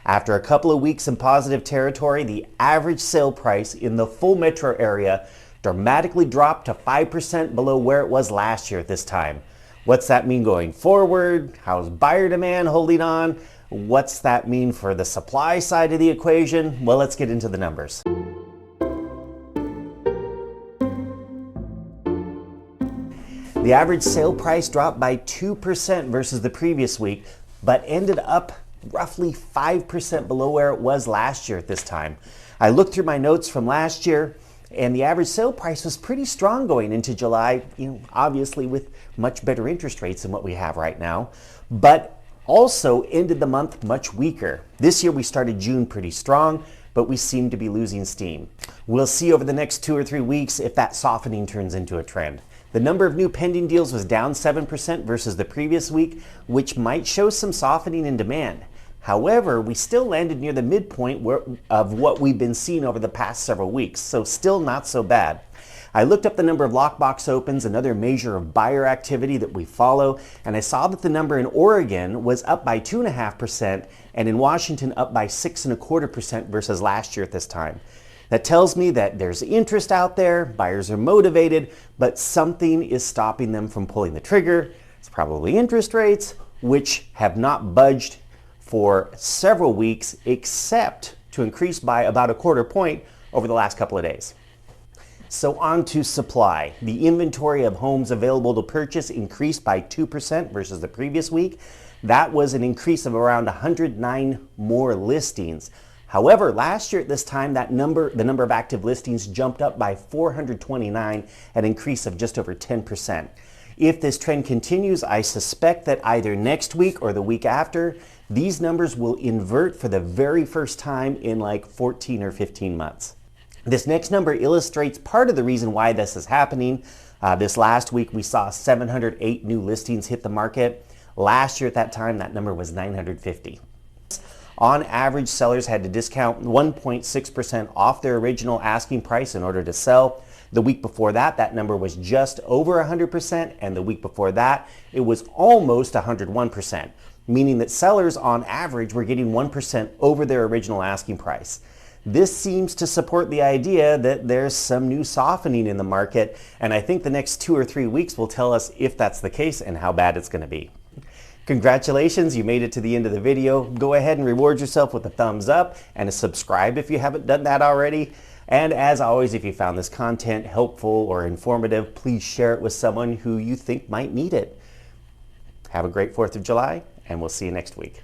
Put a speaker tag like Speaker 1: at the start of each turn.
Speaker 1: After a couple of weeks in positive territory, the average sale price in the full metro area dramatically dropped to 5% below where it was last year at this time. What's that mean going forward? How's buyer demand holding on? What's that mean for the supply side of the equation? Well, let's get into the numbers. The average sale price dropped by 2% versus the previous week, but ended up roughly 5% below where it was last year at this time. I looked through my notes from last year, and the average sale price was pretty strong going into July, obviously with much better interest rates than what we have right now, but also ended the month much weaker. This year we started June pretty strong, but we seem to be losing steam. We'll see over the next 2 or 3 weeks if that softening turns into a trend. The number of new pending deals was down 7% versus the previous week, which might show some softening in demand. However, we still landed near the midpoint of what we've been seeing over the past several weeks, so still not so bad. I looked up the number of lockbox opens, another measure of buyer activity that we follow, and I saw that the number in Oregon was up by 2.5% and in Washington up by 6.25% versus last year at this time. That tells me that there's interest out there, buyers are motivated, but something is stopping them from pulling the trigger. It's probably interest rates, which have not budged for several weeks, except to increase by about 1/4 point over the last couple of days. So on to supply. The inventory of homes available to purchase increased by 2% versus the previous week. That was an increase of around 109 more listings. However, last year at this time, the number of active listings jumped up by 429, an increase of just over 10%. If this trend continues, I suspect that either next week or the week after, these numbers will invert for the very first time in like 14 or 15 months. This next number illustrates part of the reason why this is happening. This last week, we saw 708 new listings hit the market. Last year at that time, that number was 950. On average, sellers had to discount 1.6% off their original asking price in order to sell. The week before that, that number was just over 100%, and the week before that, it was almost 101%, meaning that sellers on average were getting 1% over their original asking price. This seems to support the idea that there's some new softening in the market, and I think the next 2 or 3 weeks will tell us if that's the case and how bad it's going to be. Congratulations, you made it to the end of the video. Go ahead and reward yourself with a thumbs up and a subscribe if you haven't done that already. And as always, if you found this content helpful or informative, please share it with someone who you think might need it. Have a great 4th of July, and we'll see you next week.